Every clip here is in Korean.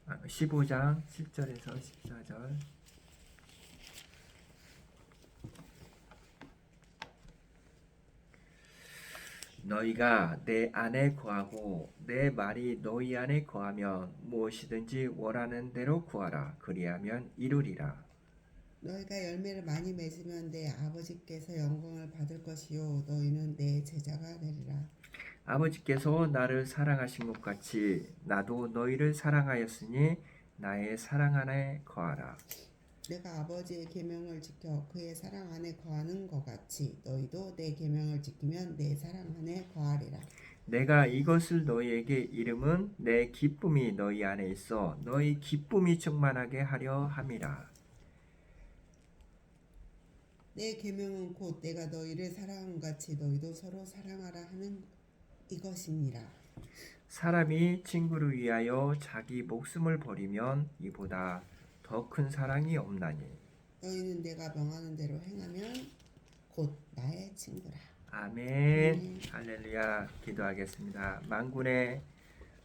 15장 10절에서 14절. 너희가 내 안에 거하고 내 말이 너희 안에 거하면 무엇이든지 원하는 대로 구하라. 그리하면 이루리라. 너희가 열매를 많이 맺으면 내 아버지께서 영광을 받을 것이요 너희는 내 제자가 되리라. 아버지께서 나를 사랑하신 것 같이 나도 너희를 사랑하였으니 나의 사랑 안에 거하라. 내가 아버지의 계명을 지켜 그의 사랑 안에 거하는 것 같이 너희도 내 계명을 지키면 내 사랑 안에 거하리라. 내가 이것을 너희에게 이름은 내 기쁨이 너희 안에 있어 너희 기쁨이 충만하게 하려 함이라. 내 계명은 곧 내가 너희를 사랑한 같이 너희도 서로 사랑하라 하는 이것이니라. 사람이 친구를 위하여 자기 목숨을 버리면 이보다 더 큰 사랑이 없나니. 너희는 내가 명하는 대로 행하면 곧 나의 친구라. 아멘. 할렐루야. 기도하겠습니다. 만군의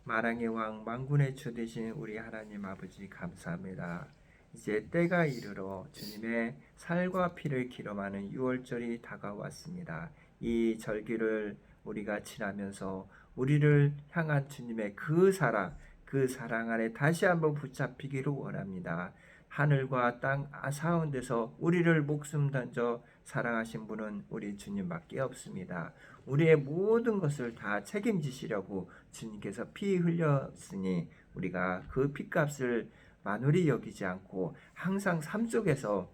만왕의 왕 만군의 주 되신 우리 하나님 아버지 감사합니다. 이제 때가 이르러 주님의 살과 피를 기념하는 6월절이 다가왔습니다. 이 절기를 우리가 지나면서 우리를 향한 주님의 그 사랑 안에 다시 한번 붙잡히기를 원합니다. 하늘과 땅 사운데서 우리를 목숨 던져 사랑하신 분은 우리 주님밖에 없습니다. 우리의 모든 것을 다 책임지시려고 주님께서 피 흘렸으니 우리가 그 피값을 만홀히 여기지 않고 항상 삶 속에서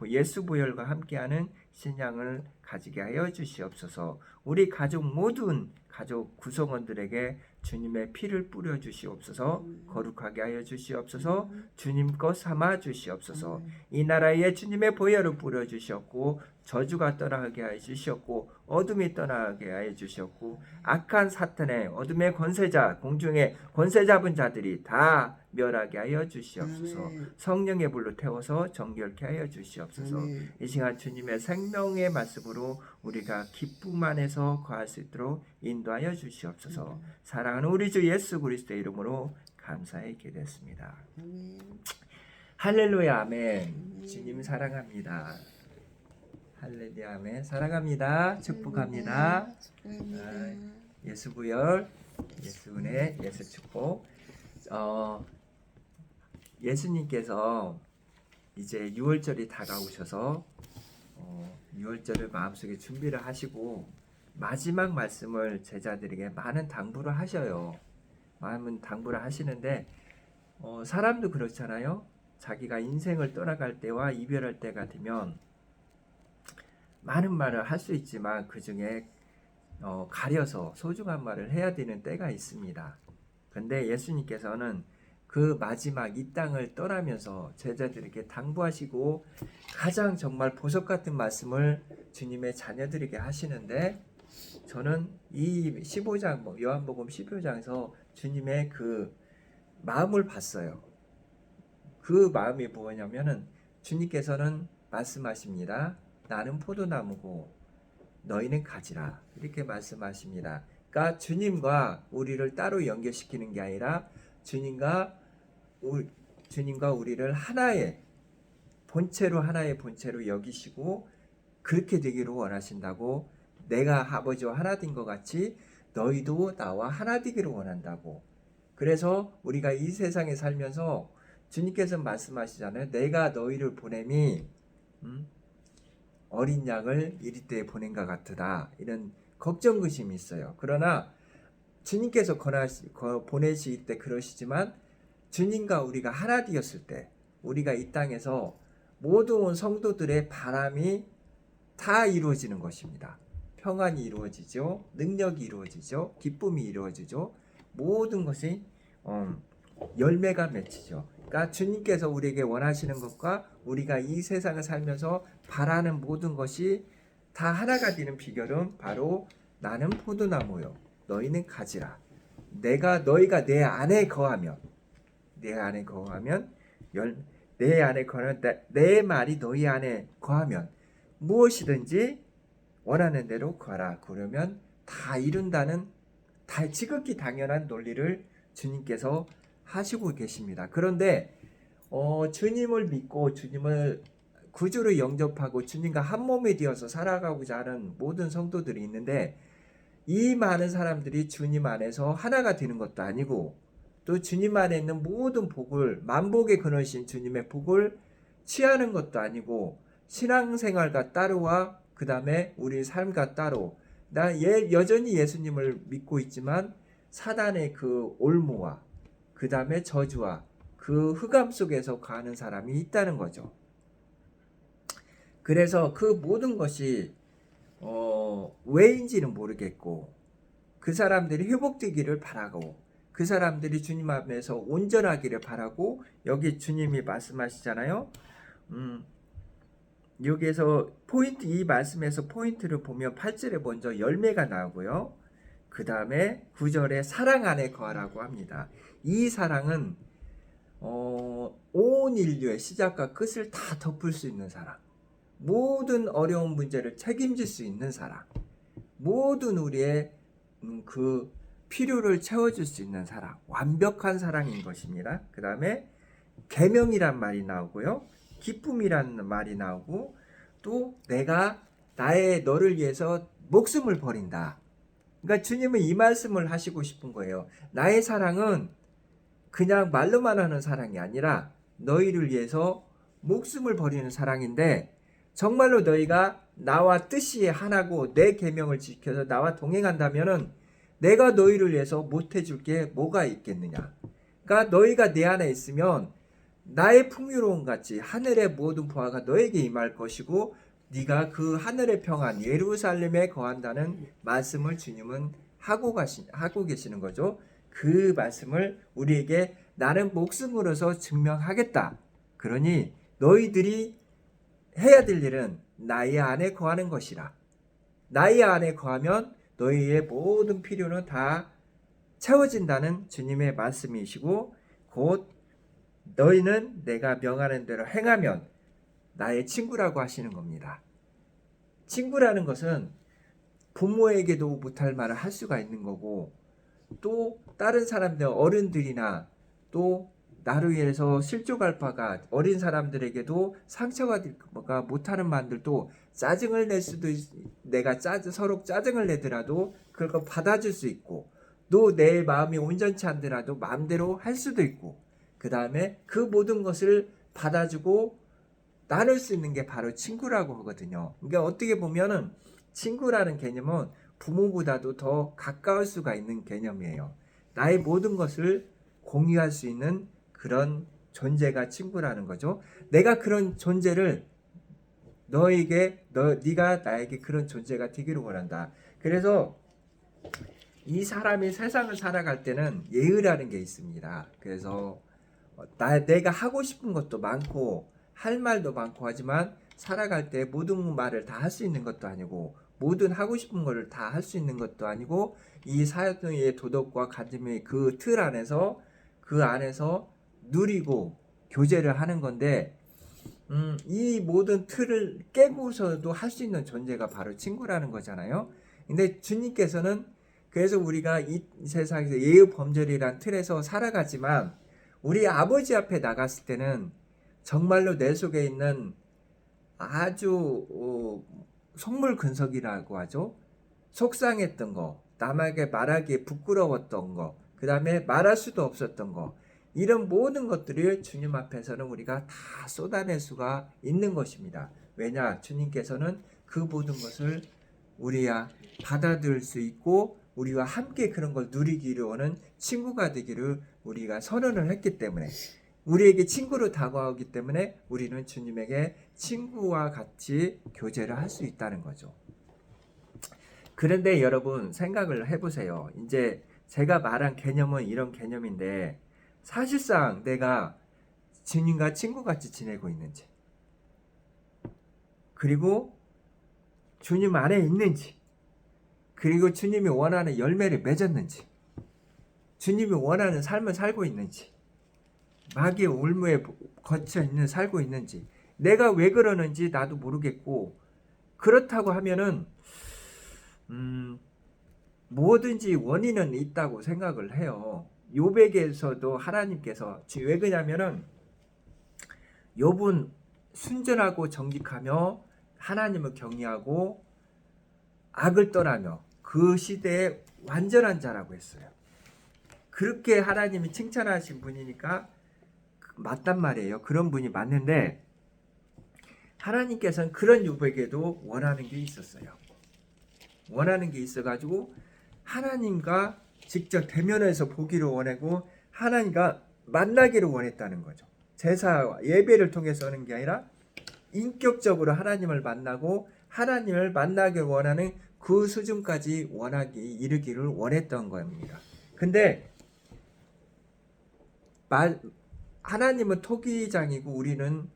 예수 보혈과 함께하는 신앙을 가지게 하여 주시옵소서. 우리 가족 모든 가족 구성원들에게 주님의 피를 뿌려 주시옵소서. 거룩하게 하여 주시옵소서. 주님 것 삼아 주시옵소서. 이 나라에 주님의 보혈을 뿌려 주셨고 저주가 떠나게 하여 주셨고 어둠이 떠나게 하여 주셨고 악한 사탄의 어둠의 권세자 공중의 권세 잡은 자들이 다 멸하게 하여 주시옵소서. 성령의 불로 태워서 정결케 하여 주시옵소서. 이 시간 주님의 생명의 말씀으로 우리가 기쁨 안에서 거할 수 있도록 인도하여 주시옵소서. 사랑하는 우리 주 예수 그리스도의 이름으로 감사히 기도했습니다. 할렐루야. 아멘. 주님 사랑합니다. 할렐루야. 아멘. 사랑합니다. 축복합니다. 예수 부열, 예수 은혜, 예수 축복. 예수님께서 이제 6월절이 다가오셔서 6월절을 마음속에 준비를 하시고 마지막 말씀을 제자들에게 많은 당부를 하셔요. 많은 당부를 하시는데 사람도 그렇잖아요. 자기가 인생을 떠나갈 때와 이별할 때가 되면 많은 말을 할 수 있지만 그 중에 가려서 소중한 말을 해야 되는 때가 있습니다. 근데 예수님께서는 그 마지막 이 땅을 떠나면서 제자들에게 당부하시고 가장 정말 보석 같은 말씀을 주님의 자녀들에게 하시는데 저는 이 15장 요한복음 15장에서 주님의 그 마음을 봤어요. 그 마음이 뭐냐면은 주님께서는 말씀하십니다. 나는 포도나무고 너희는 가지라 이렇게 말씀하십니다. 그러니까 주님과 우리를 따로 연결시키는 게 아니라 주님과 우리를 하나의 본체로 여기시고 그렇게 되기를 원하신다고. 내가 아버지와 하나 된 것 같이 너희도 나와 하나 되기를 원한다고. 그래서 우리가 이 세상에 살면서 주님께서 말씀하시잖아요. 내가 너희를 보냄이 어린 양을 이리때에 보낸 것 같으다. 이런 걱정의심이 있어요. 그러나 주님께서 보내실 때 그러시지만 주님과 우리가 하나 되었을 때 우리가 이 땅에서 모든 성도들의 바람이 다 이루어지는 것입니다. 평안이 이루어지죠. 능력이 이루어지죠. 기쁨이 이루어지죠. 모든 것이 열매가 맺히죠. 그러니까 주님께서 우리에게 원하시는 것과 우리가 이 세상을 살면서 바라는 모든 것이 다 하나가 되는 비결은 바로 나는 포도나무요 너희는 가지라. 너희가 내 안에 거하면 내 안에 거하면 내 말이 너희 안에 거하면 무엇이든지 원하는 대로 구하라. 그러면 다 이룬다는 다 지극히 당연한 논리를 주님께서 하시고 계십니다. 그런데 주님을 믿고 주님을 구주로 영접하고 주님과 한 몸이 되어서 살아가고자 하는 모든 성도들이 있는데, 이 많은 사람들이 주님 안에서 하나가 되는 것도 아니고, 또 주님 안에 있는 모든 복을, 만복의 근원이신 주님의 복을 취하는 것도 아니고, 신앙생활과 따로와 그 다음에 우리 삶과 따로, 여전히 예수님을 믿고 있지만 사단의 그 올무와 그 다음에 저주와 그 흑암 속에서 가는 사람이 있다는 거죠. 그래서 그 모든 것이 왜인지는 모르겠고, 그 사람들이 회복되기를 바라고, 그 사람들이 주님 앞에서 온전하기를 바라고, 여기 주님이 말씀하시잖아요. 여기에서 이 말씀에서 포인트를 보면 8절에 먼저 열매가 나오고요. 그 다음에 9절에 사랑 안에 거하라고 합니다. 이 사랑은 온 인류의 시작과 끝을 다 덮을 수 있는 사랑, 모든 어려운 문제를 책임질 수 있는 사랑, 모든 우리의 그 필요를 채워줄 수 있는 사랑, 완벽한 사랑인 것입니다. 그 다음에 계명이란 말이 나오고요, 기쁨이란 말이 나오고, 또 내가 너를 위해서 목숨을 버린다. 그러니까 주님은 이 말씀을 하시고 싶은 거예요. 나의 사랑은 그냥 말로만 하는 사랑이 아니라 너희를 위해서 목숨을 버리는 사랑인데, 정말로 너희가 나와 뜻이 하나고 내 계명을 지켜서 나와 동행한다면은 내가 너희를 위해서 못해줄 게 뭐가 있겠느냐. 그러니까 너희가 내 안에 있으면 나의 풍요로움 같이 하늘의 모든 보화가 너에게 임할 것이고, 네가 그 하늘의 평안 예루살렘에 거한다는 말씀을 주님은 하고 계시는 거죠. 그 말씀을 우리에게 나는 목숨으로서 증명하겠다. 그러니 너희들이 해야 될 일은 나의 안에 거하는 것이라. 나의 안에 거하면 너희의 모든 필요는 다 채워진다는 주님의 말씀이시고, 곧 너희는 내가 명하는 대로 행하면 나의 친구라고 하시는 겁니다. 친구라는 것은 부모에게도 못할 말을 할 수가 있는 거고, 또 다른 사람들, 어른들이나 또 나를 위해서 실족할 바가 어린 사람들에게도 상처가 못하는 말들도 짜증을 낼 수도 내가 서로 짜증을 내더라도 그걸 받아줄 수 있고, 또 내 마음이 온전치 않더라도 마음대로 할 수도 있고, 그 다음에 그 모든 것을 받아주고 나눌 수 있는 게 바로 친구라고 하거든요. 그러니까 어떻게 보면은 친구라는 개념은 부모보다도 더 가까울 수가 있는 개념이에요. 나의 모든 것을 공유할 수 있는 그런 존재가 친구라는 거죠. 내가 그런 존재를 네가 나에게 그런 존재가 되기를 원한다. 그래서 이 사람이 세상을 살아갈 때는 예의라는 게 있습니다. 그래서 내가 하고 싶은 것도 많고 할 말도 많고 하지만, 살아갈 때 모든 말을 다 할 수 있는 것도 아니고 모든 하고 싶은 거를 다 할 수 있는 것도 아니고, 이 사회의 도덕과 가짐의 그 틀 안에서 누리고 교제를 하는 건데, 이 모든 틀을 깨고서도 할 수 있는 존재가 바로 친구라는 거잖아요. 근데 주님께서는 그래서 우리가 이 세상에서 예의 범절이란 틀에서 살아가지만 우리 아버지 앞에 나갔을 때는 정말로 내 속에 있는 아주 속물근석이라고 하죠. 속상했던 거, 남에게 말하기에 부끄러웠던 거, 그 다음에 말할 수도 없었던 거, 이런 모든 것들을 주님 앞에서는 우리가 다 쏟아낼 수가 있는 것입니다. 왜냐? 주님께서는 그 모든 것을 우리야 받아들일 수 있고 우리와 함께 그런 걸 누리기를 원하는 친구가 되기를 우리가 선언을 했기 때문에, 우리에게 친구로 다가오기 때문에 우리는 주님에게 친구와 같이 교제를 할 수 있다는 거죠. 그런데 여러분 생각을 해보세요. 이제 제가 말한 개념은 이런 개념인데, 사실상 내가 주님과 친구같이 지내고 있는지, 그리고 주님 안에 있는지, 그리고 주님이 원하는 열매를 맺었는지, 주님이 원하는 삶을 살고 있는지, 마귀의 올무에 거쳐 있는 살고 있는지, 내가 왜 그러는지 나도 모르겠고, 그렇다고 하면은 뭐든지 원인은 있다고 생각을 해요. 욥에게서도 하나님께서 왜 그러냐면은 욥은 순전하고 정직하며 하나님을 경외하고 악을 떠나며 그 시대에 완전한 자라고 했어요. 그렇게 하나님이 칭찬하신 분이니까 맞단 말이에요. 그런 분이 맞는데 하나님께서는 그런 욥에게도 원하는 게 있었어요. 원하는 게 있어가지고 하나님과 직접 대면해서 보기를 원하고 하나님과 만나기를 원했다는 거죠. 제사와 예배를 통해서 하는 게 아니라 인격적으로 하나님을 만나고 하나님을 만나길 원하는 그 수준까지 이르기를 원했던 겁니다. 근데 하나님은 토기장이고 우리는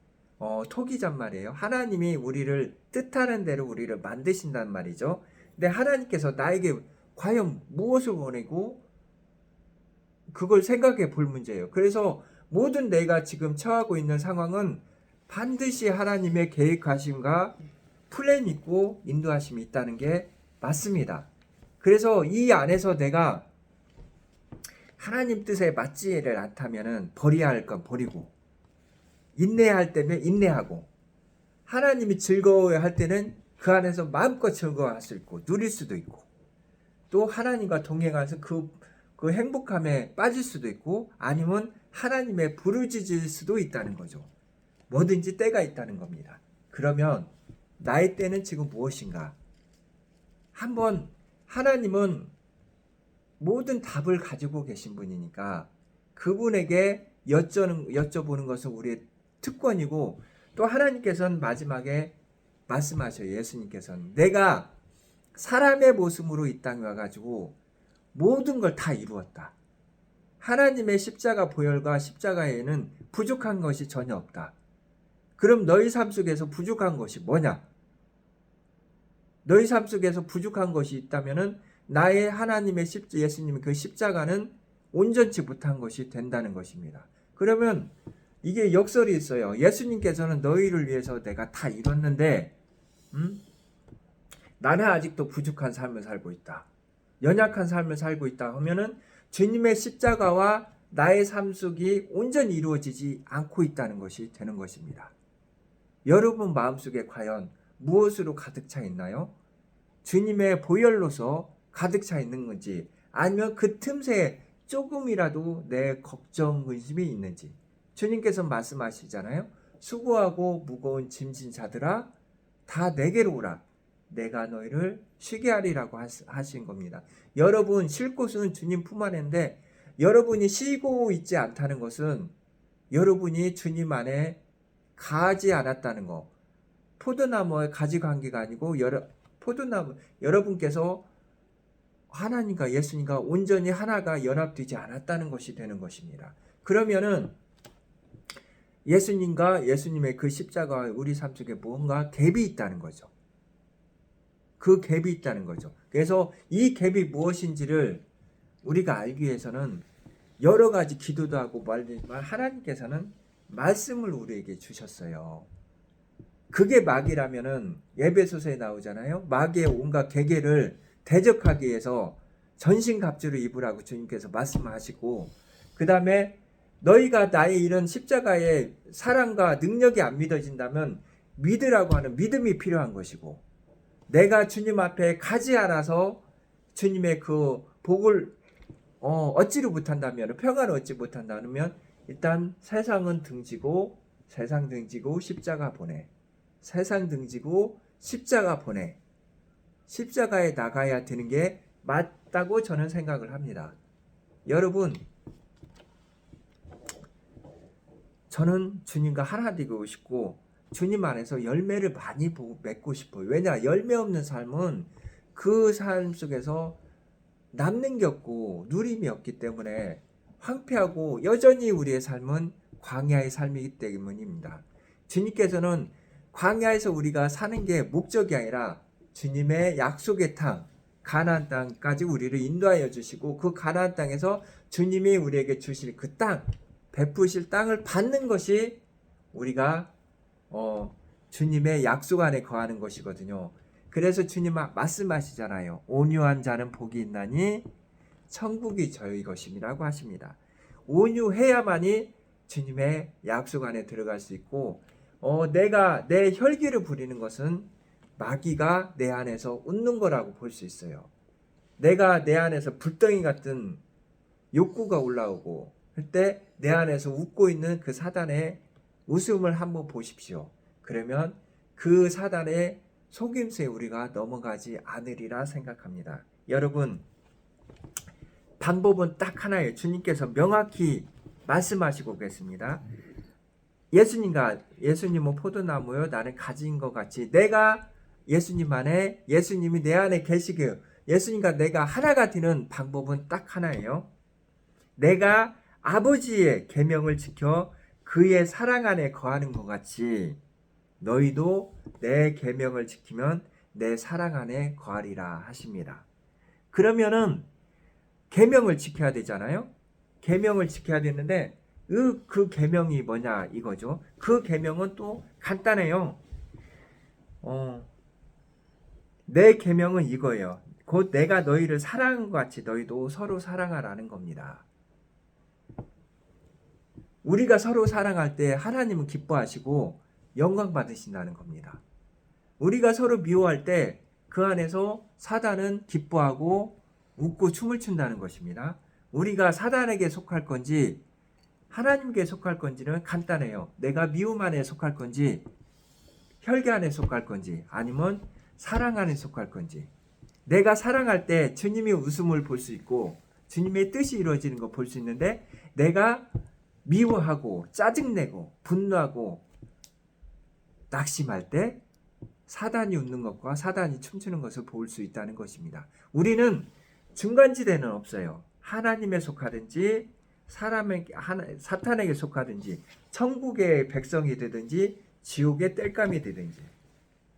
토기장 말이에요. 하나님이 우리를 뜻하는 대로 우리를 만드신단 말이죠. 근데 하나님께서 나에게 과연 무엇을 원하고 그걸 생각해 볼 문제예요. 그래서 모든 내가 지금 처하고 있는 상황은 반드시 하나님의 계획하심과 플랜 있고 인도하심이 있다는 게 맞습니다. 그래서 이 안에서 내가 하나님 뜻에 맞지를 않다면은 버려야 할 건 버리고 인내해야 할 때면 인내하고 하나님이 즐거워야 할 때는 그 안에서 마음껏 즐거워할 수 있고 누릴 수도 있고 또 하나님과 동행하면서 그 행복함에 빠질 수도 있고 아니면 하나님의 부르짖을 수도 있다는 거죠. 뭐든지 때가 있다는 겁니다. 그러면 나의 때는 지금 무엇인가? 한번 하나님은 모든 답을 가지고 계신 분이니까 그분에게 여쭤보는 것은 우리의 특권이고 또 하나님께서는 마지막에 말씀하셔요. 예수님께서는 내가 사람의 모습으로 이 땅에 와가지고 모든 걸 다 이루었다. 하나님의 십자가 보혈과 십자가에는 부족한 것이 전혀 없다. 그럼 너희 삶 속에서 부족한 것이 뭐냐? 너희 삶 속에서 부족한 것이 있다면은 나의 하나님의 예수님의 그 십자가는 온전치 못한 것이 된다는 것입니다. 그러면 이게 역설이 있어요. 예수님께서는 너희를 위해서 내가 다 이뤘는데 나는 아직도 부족한 삶을 살고 있다. 연약한 삶을 살고 있다 하면은 주님의 십자가와 나의 삶 속이 온전히 이루어지지 않고 있다는 것이 되는 것입니다. 여러분 마음속에 과연 무엇으로 가득 차 있나요? 주님의 보혈로서 가득 차 있는 건지 아니면 그 틈새에 조금이라도 내 걱정, 근심이 있는지 주님께서 말씀하시잖아요. 수고하고 무거운 짐진 자들아 다 내게로 오라. 내가 너희를 쉬게 하리라고 하신 겁니다. 여러분 쉴 곳은 주님 품 안인데 여러분이 쉬고 있지 않다는 것은 여러분이 주님 안에 가지 않았다는 거. 포도나무의 가지 관계가 아니고 여러분께서 하나님과 예수님과 온전히 하나가 연합되지 않았다는 것이 되는 것입니다. 그러면은 예수님과 예수님의 그 십자가와 우리 삶 속에 뭔가 갭이 있다는 거죠. 그 갭이 있다는 거죠. 그래서 이 갭이 무엇인지를 우리가 알기 위해서는 여러 가지 기도도 하고 말지만 하나님께서는 말씀을 우리에게 주셨어요. 그게 마귀라면은 에베소서에 나오잖아요. 마귀의 온갖 계계를 대적하기 위해서 전신갑주를 입으라고 주님께서 말씀하시고 그 다음에 너희가 나의 이런 십자가의 사랑과 능력이 안 믿어진다면 믿으라고 하는 믿음이 필요한 것이고 내가 주님 앞에 가지 않아서 주님의 그 복을 얻지를 못한다면 평안을 얻지 못한다면 일단 세상 등지고 십자가 보내. 세상 등지고 십자가 보내. 십자가에 나가야 되는 게 맞다고 저는 생각을 합니다. 여러분 저는 주님과 하나 되고 싶고 주님 안에서 열매를 많이 맺고 싶어요. 왜냐? 열매 없는 삶은 그 삶 속에서 남는 게 없고 누림이 없기 때문에 황폐하고 여전히 우리의 삶은 광야의 삶이기 때문입니다. 주님께서는 광야에서 우리가 사는 게 목적이 아니라 주님의 약속의 땅, 가나안 땅까지 우리를 인도하여 주시고 그 가나안 땅에서 주님이 우리에게 주실 그 땅, 베푸실 땅을 받는 것이 우리가 주님의 약속 안에 거하는 것이거든요. 그래서 주님 말씀하시잖아요. 온유한 자는 복이 있나니 천국이 저희 것임이라고 하십니다. 온유해야만이 주님의 약속 안에 들어갈 수 있고, 내가 내 혈기를 부리는 것은 마귀가 내 안에서 웃는 거라고 볼 수 있어요. 내가 내 안에서 불덩이 같은 욕구가 올라오고 할 때 내 안에서 웃고 있는 그 사단의 웃음을 한번 보십시오. 그러면 그 사단의 속임수에 우리가 넘어가지 않으리라 생각합니다. 여러분, 방법은 딱 하나예요. 주님께서 명확히 말씀하시고 계십니다. 예수님은 포도나무요, 나는 가지인 것 같이 내가 예수님 안에, 예수님이 내 안에 계시고 예수님과 내가 하나가 되는 방법은 딱 하나예요. 내가 아버지의 계명을 지켜 그의 사랑 안에 거하는 것 같이 너희도 내 계명을 지키면 내 사랑 안에 거하리라 하십니다. 그러면은 계명을 지켜야 되잖아요. 계명을 지켜야 되는데 그 계명이 뭐냐 이거죠. 그 계명은 또 간단해요. 내 계명은 이거예요. 곧 내가 너희를 사랑한 것 같이 너희도 서로 사랑하라는 겁니다. 우리가 서로 사랑할 때 하나님은 기뻐하시고 영광 받으신다는 겁니다. 우리가 서로 미워할 때 그 안에서 사단은 기뻐하고 웃고 춤을 춘다는 것입니다. 우리가 사단에게 속할 건지 하나님께 속할 건지는 간단해요. 내가 미움 안에 속할 건지 혈기 안에 속할 건지 아니면 사랑 안에 속할 건지. 내가 사랑할 때 주님의 웃음을 볼 수 있고 주님의 뜻이 이루어지는 거 볼 수 있는데, 내가 미워하고 짜증내고 분노하고 낙심할 때 사단이 웃는 것과 사단이 춤추는 것을 볼 수 있다는 것입니다. 우리는 중간지대는 없어요. 하나님에 속하든지 사탄에게 속하든지 천국의 백성이 되든지 지옥의 땔감이 되든지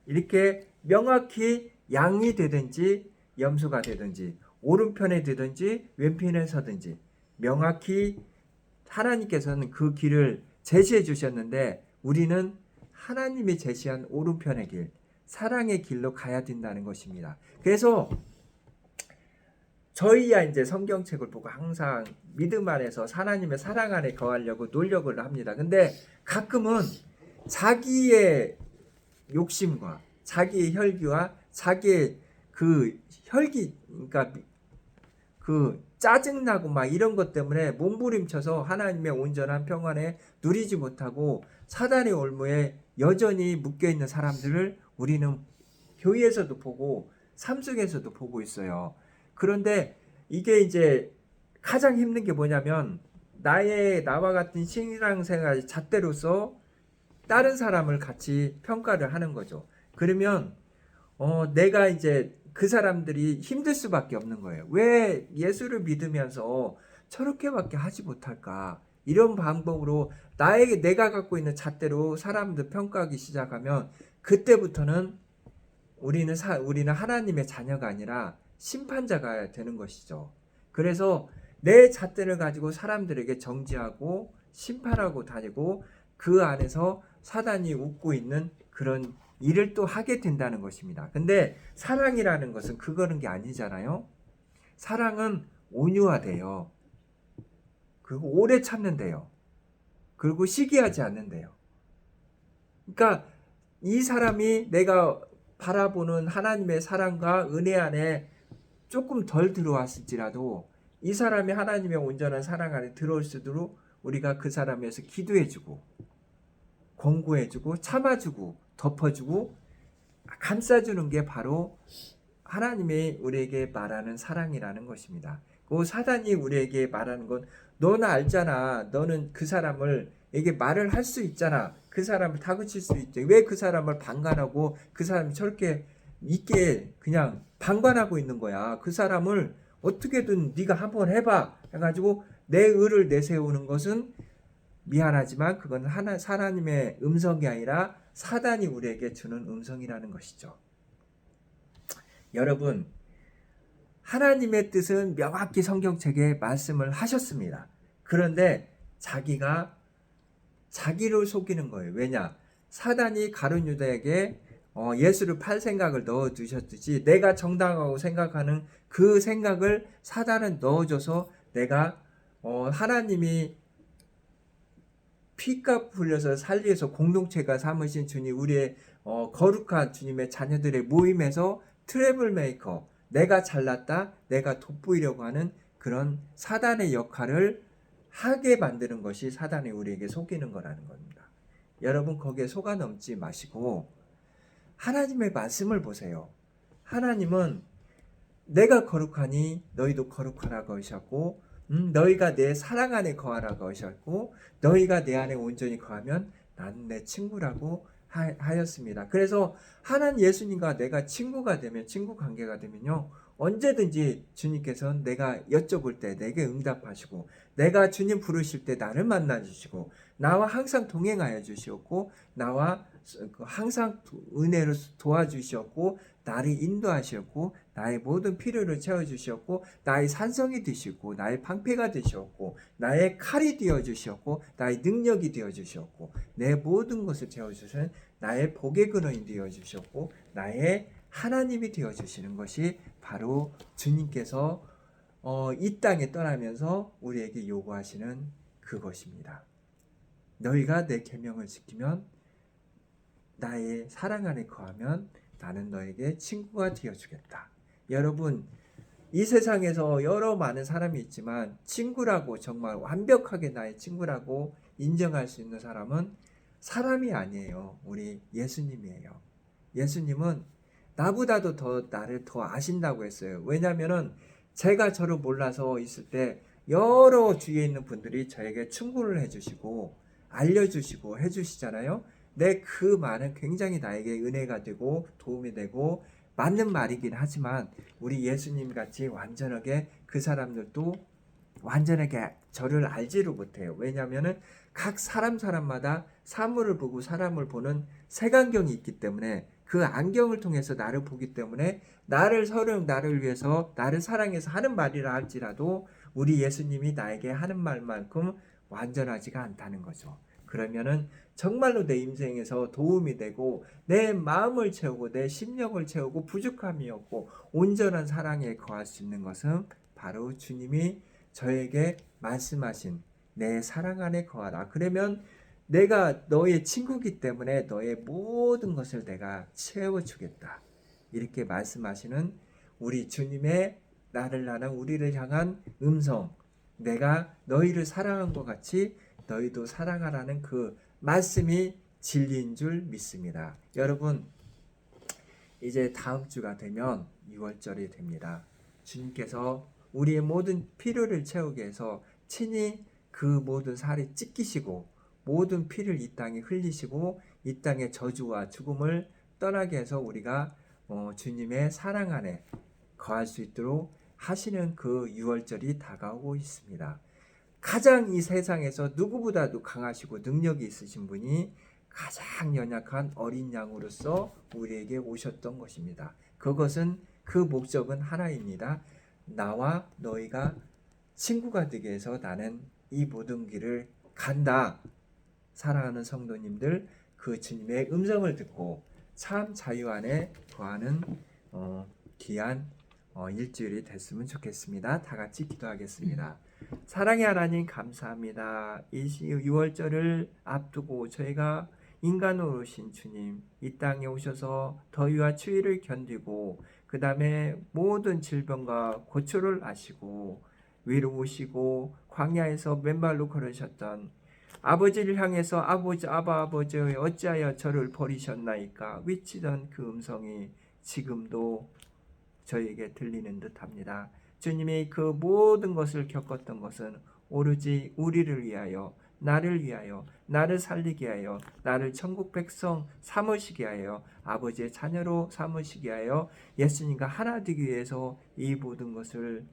이렇게 명확히 양이 되든지 염소가 되든지 오른편에 되든지 왼편에 서든지 명확히 하나님께서는 그 길을 제시해 주셨는데 우리는 하나님이 제시한 오른편의 길, 사랑의 길로 가야 된다는 것입니다. 그래서 저희야 이제 성경책을 보고 항상 믿음 안에서 하나님의 사랑 안에 거하려고 노력을 합니다. 근데 가끔은 자기의 욕심과 자기의 혈기와 자기의 그 혈기, 그러니까 그 짜증나고 막 이런 것 때문에 몸부림쳐서 하나님의 온전한 평안에 누리지 못하고 사단의 올무에 여전히 묶여있는 사람들을 우리는 교회에서도 보고 삶 속에서도 보고 있어요. 그런데 이게 이제 가장 힘든 게 뭐냐면 나와 같은 신앙생활 잣대로서 다른 사람을 같이 평가를 하는 거죠. 그러면 내가 이제 그 사람들이 힘들 수밖에 없는 거예요. 왜 예수를 믿으면서 저렇게밖에 하지 못할까? 이런 방법으로 내가 갖고 있는 잣대로 사람들 평가하기 시작하면 그때부터는 우리는 하나님의 자녀가 아니라 심판자가 되는 것이죠. 그래서 내 잣대를 가지고 사람들에게 정죄하고 심판하고 다니고 그 안에서 사단이 웃고 있는 그런 일을 또 하게 된다는 것입니다. 근데 사랑이라는 것은 그거는 게 아니잖아요. 사랑은 온유하대요. 그리고 오래 참는데요. 그리고 시기하지 않는데요. 그러니까 이 사람이 내가 바라보는 하나님의 사랑과 은혜 안에 조금 덜 들어왔을지라도 이 사람이 하나님의 온전한 사랑 안에 들어올 수 있도록 우리가 그 사람에서 기도해주고 권고해주고 참아주고 덮어주고 감싸주는 게 바로 하나님이 우리에게 말하는 사랑이라는 것입니다. 그 사단이 우리에게 말하는 건 너는 알잖아. 너는 그 사람을 에게 말을 할 수 있잖아. 그 사람을 다그칠 수 있지. 왜 그 사람을 방관하고 그 사람이 저렇게 있게 그냥 방관하고 있는 거야. 그 사람을 어떻게든 네가 한번 해봐 해가지고 내 의를 내세우는 것은 미안하지만 그건 하나님의 음성이 아니라 사단이 우리에게 주는 음성이라는 것이죠. 여러분, 하나님의 뜻은 명확히 성경책에 말씀을 하셨습니다. 그런데 자기가 자기를 속이는 거예요. 왜냐? 사단이 가룟 유다에게 예수를 팔 생각을 넣어 두셨듯이 내가 정당하고 생각하는 그 생각을 사단은 넣어줘서 내가 하나님이 피값 흘려서 살리에서 공동체가 삼으신 주님, 우리의 거룩한 주님의 자녀들의 모임에서 트러블 메이커, 내가 잘났다, 내가 돋보이려고 하는 그런 사단의 역할을 하게 만드는 것이 사단이 우리에게 속이는 거라는 겁니다. 여러분, 거기에 속아 넘지 마시고 하나님의 말씀을 보세요. 하나님은 내가 거룩하니 너희도 거룩하라고 하셨고, 너희가 내 사랑 안에 거하라고 하셨고, 너희가 내 안에 온전히 거하면 나는 내 친구라고 하였습니다. 그래서 하나님 예수님과 내가 친구가 되면, 친구 관계가 되면요, 언제든지 주님께서는 내가 여쭤볼 때 내게 응답하시고, 내가 주님 부르실 때 나를 만나 주시고, 나와 항상 동행하여 주시었고, 나와 항상 은혜로 도와주셨고, 나를 인도하셨고, 나의 모든 필요를 채워주셨고, 나의 산성이 되시고, 나의 방패가 되셨고, 나의 칼이 되어주셨고, 나의 능력이 되어주셨고, 내 모든 것을 채워주신 나의 복의 근원이 되어주셨고, 나의 하나님이 되어주시는 것이 바로 주님께서 이 땅에 떠나면서 우리에게 요구하시는 그것입니다. 너희가 내 계명을 지키면, 나의 사랑 안에 거하면 나는 너에게 친구가 되어주겠다. 여러분, 이 세상에서 여러 많은 사람이 있지만 친구라고, 정말 완벽하게 나의 친구라고 인정할 수 있는 사람은 사람이 아니에요. 우리 예수님이에요. 예수님은 나보다도 더 나를 더 아신다고 했어요. 왜냐하면 제가 저를 몰라서 있을 때 여러 주위에 있는 분들이 저에게 충고를 해주시고 알려주시고 해주시잖아요. 그 말은 굉장히 나에게 은혜가 되고 도움이 되고 맞는 말이긴 하지만, 우리 예수님 같이 완전하게 그 사람들도 완전하게 저를 알지를 못해요. 왜냐하면 각 사람마다 사물을 보고 사람을 보는 색안경이 있기 때문에, 그 안경을 통해서 나를 보기 때문에 나를 위해서, 나를 사랑해서 하는 말이라 할지라도 우리 예수님이 나에게 하는 말만큼 완전하지가 않다는 거죠. 그러면은 정말로 내 인생에서 도움이 되고 내 마음을 채우고 내 심령을 채우고 부족함이 없고 온전한 사랑에 거할 수 있는 것은 바로 주님이 저에게 말씀하신 내 사랑 안에 거하라. 그러면 내가 너의 친구이기 때문에 너의 모든 것을 내가 채워주겠다. 이렇게 말씀하시는 우리 주님의 나를 나는 우리를 향한 음성, 내가 너희를 사랑한 것 같이 너희도 사랑하라는 그 말씀이 진리인 줄 믿습니다. 여러분, 이제 다음 주가 되면 6월절이 됩니다. 주님께서 우리의 모든 필요를 채우기 위해서 친히 그 모든 살이 찢기시고 모든 피를 이 땅에 흘리시고 이 땅의 저주와 죽음을 떠나게 해서 우리가 주님의 사랑 안에 거할 수 있도록 하시는 그 6월절이 다가오고 있습니다. 가장 이 세상에서 누구보다도 강하시고 능력이 있으신 분이 가장 연약한 어린 양으로서 우리에게 오셨던 것입니다. 그것은, 그 목적은 하나입니다. 나와 너희가 친구가 되기 위해서 나는 이 모든 길을 간다. 사랑하는 성도님들, 그 주님의 음성을 듣고 참 자유 안에 거하는 귀한 일주일이 됐으면 좋겠습니다. 다 같이 기도하겠습니다. 사랑의 하나님, 감사합니다. 이 6월절을 앞두고 저희가 인간으로 오신 주님, 이 땅에 오셔서 더위와 추위를 견디고 그 다음에 모든 질병과 고초를 아시고 위로우시고 광야에서 맨발로 걸으셨던 아버지를 향해서 아버지 어찌하여 저를 버리셨나이까 외치던 그 음성이 지금도 저에게 들리는 듯합니다. 주님이 그 모든 것을 겪었던 것은 오로지 우리를 위하여, 나를 위하여, 나를 살리게 하여, 나를 천국 백성 삼으시게 하여, 아버지의 자녀로 삼으시게 하여 예수님과 하나 되기 위해서 이 모든 것을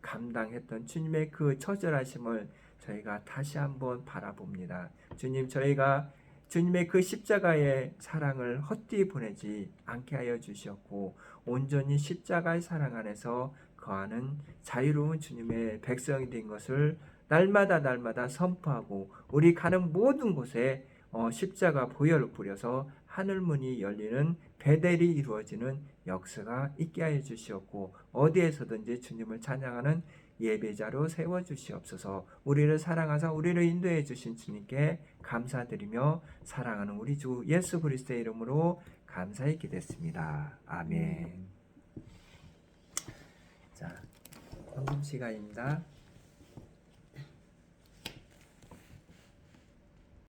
감당했던 주님의 그 처절하심을 저희가 다시 한번 바라봅니다. 주님, 저희가 주님의 그 십자가의 사랑을 헛되이 보내지 않게 하여 주셨고 온전히 십자가의 사랑 안에서 거하는 자유로운 주님의 백성이 된 것을 날마다 선포하고 우리 가는 모든 곳에 십자가 보혈을 뿌려서 하늘 문이 열리는 베델이 이루어지는 역사가 있게 하여 주시옵고 어디에서든지 주님을 찬양하는 예배자로 세워 주시옵소서. 우리를 사랑하사 우리를 인도해 주신 주님께 감사드리며 사랑하는 우리 주 예수 그리스도의 이름으로 감사히 기도했습니다. 아멘. 자, 헌금 시간입니다.